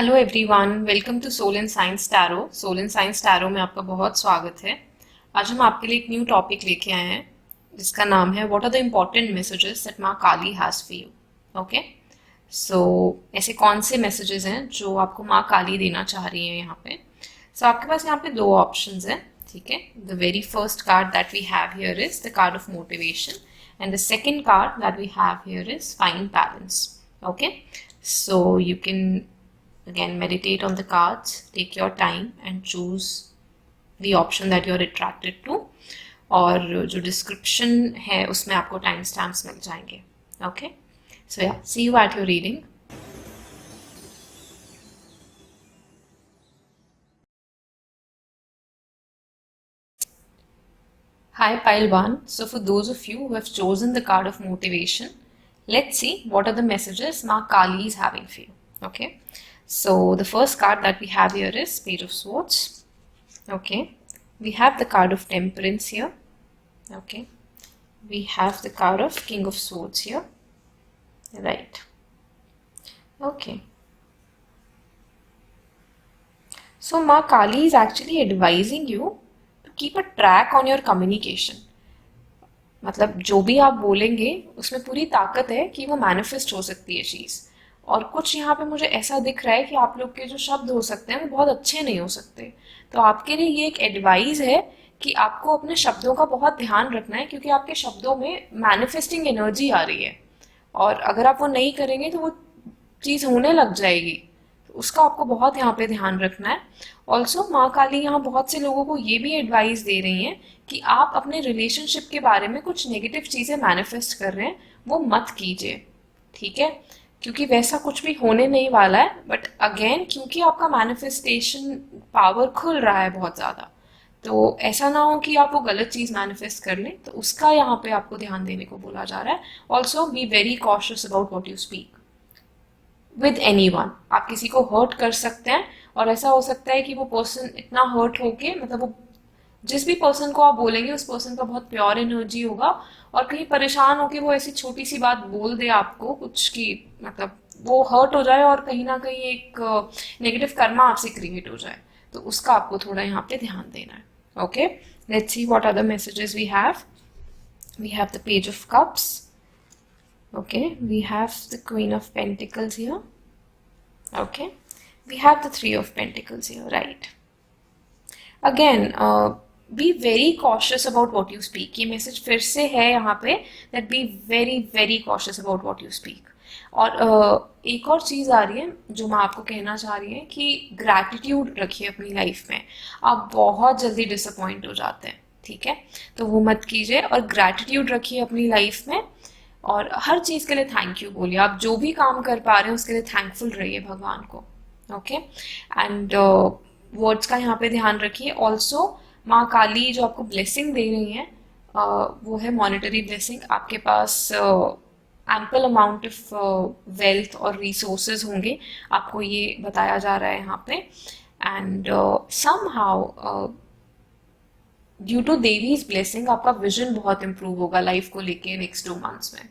Hello everyone, welcome to soul and science tarot. Soul and science tarot में आपका बहुत स्वागत है। आज हम आपके लिए एक न्यू टॉपिक लेके आए हैं जिसका नाम है what are the important messages that माँ Kali has for you. Okay, so ऐसे कौन से मैसेजेस हैं जो आपको माँ काली देना चाह रही है यहाँ पे। सो आपके पास यहाँ पे दो ऑप्शंस हैं, ठीक है। The very first card that we have here is the card of motivation and the second card that we have here is find balance. Okay, so you can again meditate on the cards, take your time and choose the option that you're attracted to। और जो description है उसमें आपको time stamps मिल जाएंगे। Okay, so yeah see you at your reading. Hi pile 1. So for those of you who have chosen the card of motivation, let's see what are the messages Ma Kali is having for you. Okay, so the first card that we have here is Page of Swords. Okay, we have the card of Temperance here. Okay, we have the card of King of Swords here. Right. Okay, so Ma Kali is actually advising you to keep a track on your communication. मतलब जो भी आप बोलेंगे उसमें पूरी ताकत है कि वो मैनिफेस्ट हो सकती है चीज़। और कुछ यहाँ पे मुझे ऐसा दिख रहा है कि आप लोग के जो शब्द हो सकते हैं वो बहुत अच्छे नहीं हो सकते। तो आपके लिए ये एक एडवाइस है कि आपको अपने शब्दों का बहुत ध्यान रखना है, क्योंकि आपके शब्दों में मैनिफेस्टिंग एनर्जी आ रही है और अगर आप वो नहीं करेंगे तो वो चीज़ होने लग जाएगी। तो उसका आपको बहुत यहाँ पे ध्यान रखना है। ऑल्सो माँ काली यहाँ बहुत से लोगों को ये भी एडवाइस दे रही हैं कि आप अपने रिलेशनशिप के बारे में कुछ नेगेटिव चीज़ें मैनिफेस्ट कर रहे हैं वो मत कीजिए, ठीक है, क्योंकि वैसा कुछ भी होने नहीं वाला है। बट अगेन क्योंकि आपका मैनिफेस्टेशन पावर खुल रहा है बहुत ज़्यादा, तो ऐसा ना हो कि आप वो गलत चीज़ मैनिफेस्ट कर लें, तो उसका यहाँ पे आपको ध्यान देने को बोला जा रहा है। Also be very cautious about what you speak with any one. आप किसी को हर्ट कर सकते हैं और ऐसा हो सकता है कि वो पर्सन इतना हर्ट होके, मतलब वो जिस भी पर्सन को आप बोलेंगे उस पर्सन का बहुत प्योर एनर्जी होगा और कहीं परेशान होके वो ऐसी छोटी सी बात बोल दे आपको कुछ की, मतलब वो हर्ट हो जाए और कहीं ना कहीं एक नेगेटिव कर्मा आपसे क्रिएट हो जाए। तो उसका आपको थोड़ा यहाँ पे ध्यान देना है। Okay, let's see what are the messages we have. We have the page of cups. Okay, we have the Queen of Pentacles here. Okay, we have the Three of Pentacles here, right? Again, be very cautious about what you speak. ये message फिर से है यहाँ पे that be very very cautious about what you speak। और एक और चीज़ आ रही है जो मैं आपको कहना चाह रही है कि ग्रैटिट्यूड रखिए अपनी लाइफ में। आप बहुत जल्दी डिसअपॉइंट हो जाते हैं, ठीक है, तो वो मत कीजिए और ग्रैटिट्यूड रखिए अपनी लाइफ में। और हर चीज़ के लिए थैंक यू बोलिए। आप जो भी काम कर पा रहे हैं उसके लिए थैंकफुल रहिए भगवान को। ओके, एंड वर्ड्स का यहाँ पे ध्यान रखिए। ऑल्सो माँ काली जो आपको ब्लेसिंग दे रही हैं वो है मॉनेटरी ब्लेसिंग। आपके पास एम्पल अमाउंट ऑफ वेल्थ और रिसोर्सेज होंगे, आपको ये बताया जा रहा है यहाँ पे। And somehow due to Devi's blessing आपका विजन बहुत इंप्रूव होगा लाइफ को लेके नेक्स्ट 2 मंथ्स में।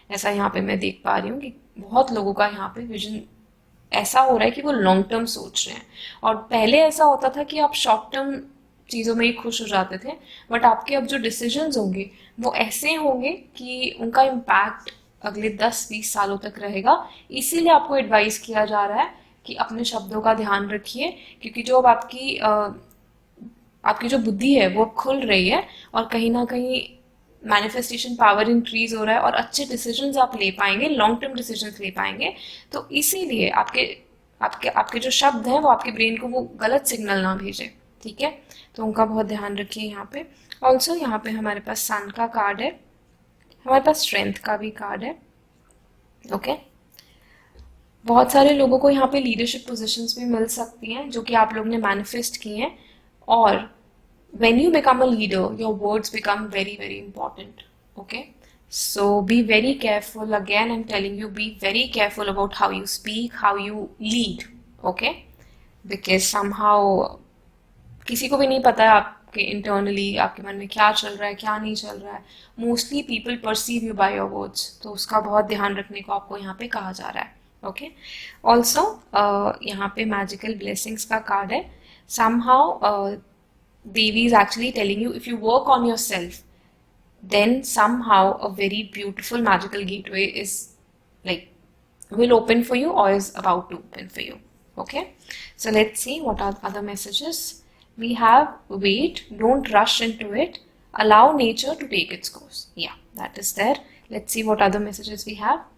ऐसा यहाँ पे मैं देख पा रही हूँ कि बहुत लोगों का यहाँ पे विजन ऐसा हो रहा है कि वो लॉन्ग टर्म सोच रहे हैं। और पहले ऐसा होता था कि आप शॉर्ट टर्म चीज़ों में ही खुश हो जाते थे, बट आपके अब जो डिसीजंस होंगे वो ऐसे होंगे कि उनका इम्पैक्ट अगले 10-20 सालों तक रहेगा। इसीलिए आपको एडवाइस किया जा रहा है कि अपने शब्दों का ध्यान रखिए, क्योंकि जो अब आपकी जो बुद्धि है वो खुल रही है और कहीं ना कहीं मैनिफेस्टेशन पावर इंक्रीज हो रहा है और अच्छे डिसीजंस आप ले पाएंगे, लॉन्ग टर्म डिसीजंस ले पाएंगे। तो इसीलिए आपके आपके आपके जो शब्द हैं वो आपके ब्रेन को वो गलत सिग्नल ना भेजे, ठीक है, तो उनका बहुत ध्यान रखिए यहाँ पे। ऑल्सो यहाँ पे हमारे पास सन का कार्ड है, हमारे पास स्ट्रेंथ का भी कार्ड है। ओके, बहुत सारे लोगों को यहाँ पे लीडरशिप पोजीशंस भी मिल सकती हैं जो कि आप लोग ने मैनिफेस्ट की हैं। और when you become a leader, your words become very very important. Okay, so be very careful. Again I'm telling you, be very careful about how you speak, how you lead. Okay, because somehow किसी को भी नहीं पता है आपके internally आपके मन में क्या चल रहा है क्या नहीं चल रहा है। Mostly people perceive you by your words, तो उसका बहुत ध्यान रखने को आपको यहाँ पे कहा जा रहा है। ओके, ऑल्सो यहाँ पे मैजिकल ब्लेसिंग्स का कार्ड है. Somehow Devi is actually telling you if you work on your self, then somehow a very beautiful magical gateway is like will open for you or is about to open for you. Okay, so let's see what are other messages. We have wait, don't rush into it, allow nature to take its course. Yeah, that is there. Let's see what other messages we have.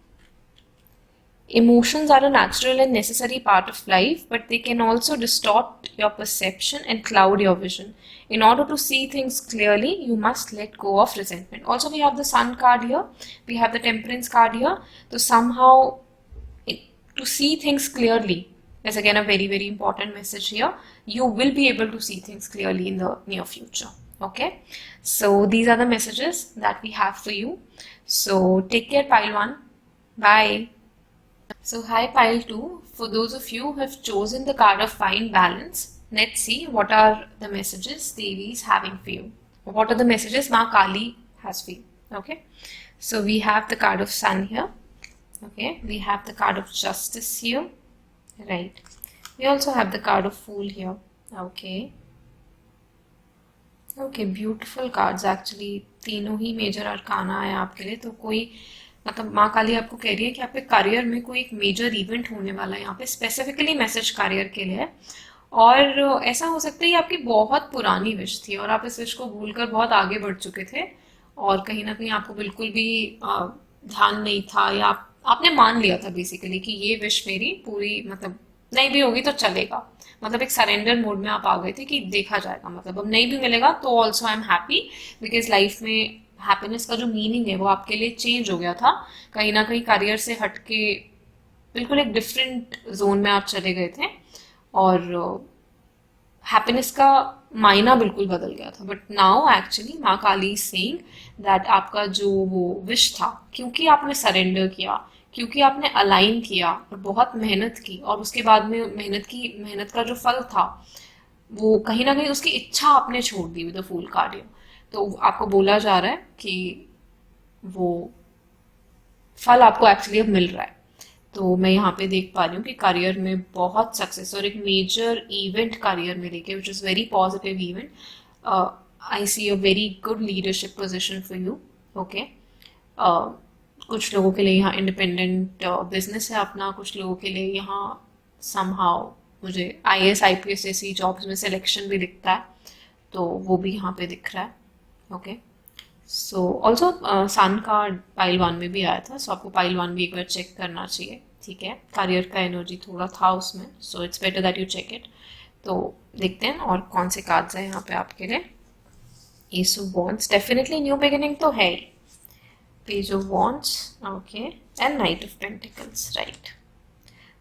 Emotions are a natural and necessary part of life, but they can also distort your perception and cloud your vision. In order to see things clearly, you must let go of resentment. Also, we have the Sun card here, we have the Temperance card here. So, somehow, to see things clearly is again a very, very important message here. You will be able to see things clearly in the near future. Okay, so these are the messages that we have for you. So, take care, Pile 1. Bye. So hi pile 2, for those of you who have chosen the card of fine balance, let's see what are the messages Devi is having for you. What are the messages Ma Kali has for you. Okay, so we have the card of Sun here. Okay, we have the card of Justice here. Right. We also have the card of Fool here. Okay. Okay, beautiful cards actually. तीनों ही major arcana है आपके लिए. तो कोई मतलब माँ काली आपको कह रही है कि आपके करियर में कोई एक मेजर इवेंट होने वाला है. यहाँ पे स्पेसिफिकली मैसेज करियर के लिए है. और ऐसा हो सकता है ये आपकी बहुत पुरानी विश थी और आप इस विश को भूलकर बहुत आगे बढ़ चुके थे और कहीं ना कहीं आपको बिल्कुल भी ध्यान नहीं था या आपने मान लिया था बेसिकली कि ये विश मेरी पूरी मतलब नहीं भी होगी तो चलेगा. मतलब एक सरेंडर मोड में आप आ गए थे कि देखा जाएगा, मतलब अब नहीं भी मिलेगा तो also I am happy because life में हैप्पीनेस का जो मीनिंग है वो आपके लिए चेंज हो गया था. कहीं ना कहीं करियर से हटके बिल्कुल एक डिफरेंट जोन में आप चले गए थे और हैप्पीनेस का मायना बिल्कुल बदल गया था. बट नाउ एक्चुअली माँ काली सेइंग दैट आपका जो वो विश था, क्योंकि आपने सरेंडर किया, क्योंकि आपने अलाइन किया और बहुत मेहनत की और उसके बाद में मेहनत का जो फल था वो कहीं ना कहीं उसकी इच्छा आपने छोड़ दी विद द फूल कार्ड. तो आपको बोला जा रहा है कि वो फल आपको एक्चुअली अब मिल रहा है. तो मैं यहाँ पे देख पा रही हूँ कि करियर में बहुत सक्सेस और एक मेजर इवेंट करियर में लेके which is very positive event. I see a very good leadership position for you. Okay, कुछ लोगों के लिए यहाँ इंडिपेंडेंट बिजनेस है अपना, कुछ लोगों के लिए यहाँ समहाउ मुझे IAS IPS जैसी जॉब्स में सिलेक्शन भी दिखता है तो वो भी यहाँ पे दिख रहा है. ओके, सो ऑल्सो सन का पाइल 1 में भी आया था, सो आपको पाइल 1 भी एक बार चेक करना चाहिए. ठीक है, करियर का एनर्जी थोड़ा था उसमें, so it's better that you check it. तो देखते हैं और कौन से कार्ड्स हैं यहाँ पे आपके लिए. Ace of wands, definitely new beginning तो है ही. Page of wands, okay, and knight of pentacles. Right,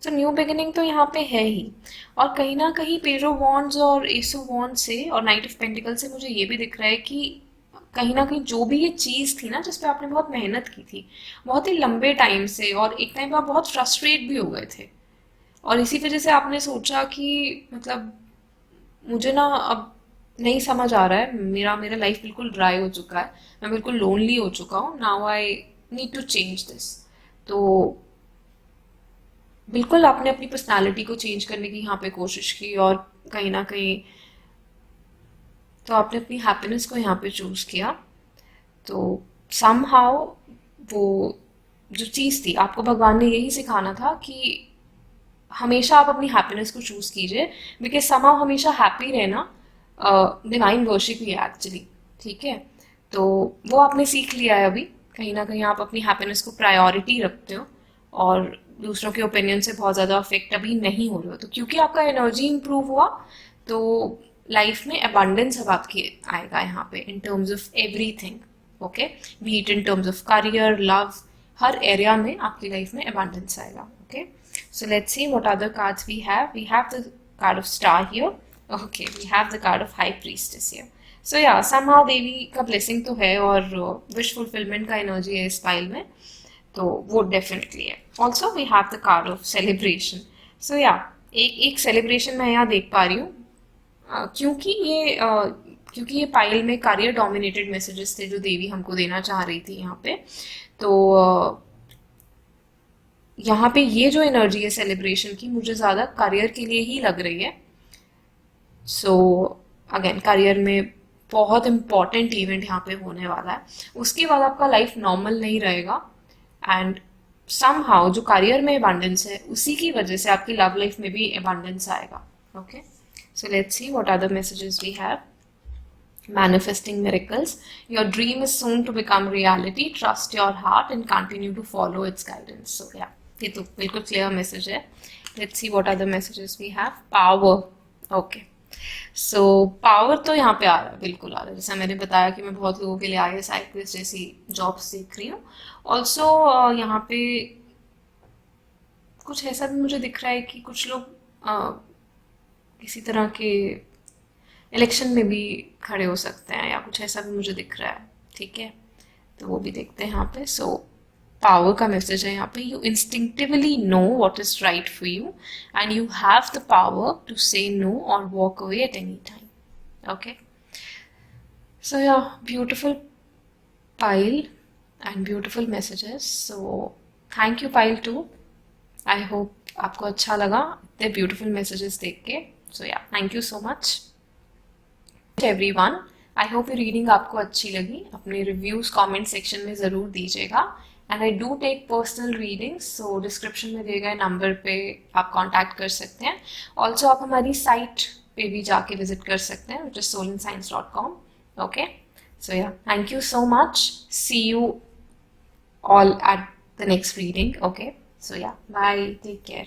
तो न्यू बिगिनिंग तो यहाँ पे है ही और कहीं ना कहीं पेज ऑफ वॉन्ड्स और एस ऑफ वॉन्ड्स से और नाइट ऑफ पेंटिकल से मुझे ये भी दिख रहा है कि कहीं ना कहीं जो भी ये चीज़ थी ना जिसपे आपने बहुत मेहनत की थी बहुत ही लंबे टाइम से और एक टाइम पर आप बहुत फ्रस्ट्रेट भी हो गए थे और इसी वजह से आपने सोचा कि मतलब मुझे ना अब नहीं समझ आ रहा है, मेरा मेरा लाइफ बिल्कुल ड्राई हो चुका है, मैं बिल्कुल लोनली हो चुका हूँ. Now I need to change this. तो बिल्कुल आपने अपनी पर्सनालिटी को चेंज करने की यहाँ पे कोशिश की और कहीं ना कहीं तो आपने अपनी हैप्पीनेस को यहाँ पे चूज किया. तो समहाउ वो जो चीज़ थी आपको भगवान ने यही सिखाना था कि हमेशा आप अपनी हैप्पीनेस को चूज कीजिए बिकॉज समहाउ हमेशा हैप्पी रहना डिवाइन वर्शिप ही है एक्चुअली. ठीक है, तो वो आपने सीख लिया है अभी. कहीं ना कहीं आप अपनी हैप्पीनेस को प्रायोरिटी रखते हो और दूसरों के ओपिनियन से बहुत ज़्यादा अफेक्ट अभी नहीं हो रहे हो. तो क्योंकि आपका एनर्जी इंप्रूव हुआ तो लाइफ में अबंडेंस अब आपकी आएगा यहाँ पे in terms of everything. Okay, be it in terms of career, love, हर एरिया में आपकी लाइफ में अबंडेंस आएगा. Okay, so let's see what other cards we have. We have the card of star here. Okay, we have the card of high priestess here. So yeah somehow देवी का blessing तो है और wish fulfilment का energy है इस file में, तो वो डेफिनेटली है. Also we have the card of celebration. So yeah एक सेलिब्रेशन मैं यहाँ देख पा रही हूँ क्योंकि ये पाइल में करियर डोमिनेटेड मैसेजेस थे जो देवी हमको देना चाह रही थी यहाँ पे. तो यहाँ पे ये जो एनर्जी है सेलिब्रेशन की, मुझे ज़्यादा करियर के लिए ही लग रही है। सो अगेन करियर में बहुत इंपॉर्टेंट इवेंट यहाँ पे होने वाला है। उसके बाद आपका लाइफ नॉर्मल नहीं रहेगा, एंड समहाउ जो करियर में अबंडेंस है उसी की वजह से आपकी लव लाइफ में भी अबंडेंस आएगा। Okay, so let's see what are the messages we have. Manifesting miracles. Your dream is soon to become reality. Trust your heart and continue to follow its guidance. So yeah, ये तो बिल्कुल clear message है। Let's see what are the messages we have. Power. Okay. So power तो यहाँ पे आ रहा है, बिल्कुल आ रहा है। जैसा मैंने बताया कि मैं बहुत लोगों के लिए IAS IPS जैसी जॉब्स देख रही हूँ। ऑल्सो यहाँ पे कुछ ऐसा भी मुझे दिख रहा है कि कुछ लोग किसी तरह के इलेक्शन में भी खड़े हो सकते हैं, या कुछ ऐसा भी मुझे दिख रहा है। ठीक है, तो वो भी देखते हैं यहाँ पे। सो पावर का मैसेज है यहाँ पे, you instinctively know what is right for you and you have the power to say no और walk away at any time. Okay, so yeah beautiful pile and beautiful messages. So thank you pile two. I hope आपको अच्छा लगा इतने beautiful messages देख के। सो yeah thank you so much everyone. I hope ये reading आपको अच्छी लगी। अपने रिव्यूज कमेंट सेक्शन में ज़रूर दीजिएगा। And I do take personal readings, so description में दिए गए नंबर पे आप कांटेक्ट कर सकते हैं। ऑल्सो आप हमारी साइट पे भी जाके विजिट कर सकते हैं, which is soulandscience.com। Okay, so yeah thank you so much. See you all at the next reading. Okay, so yeah, bye, take care.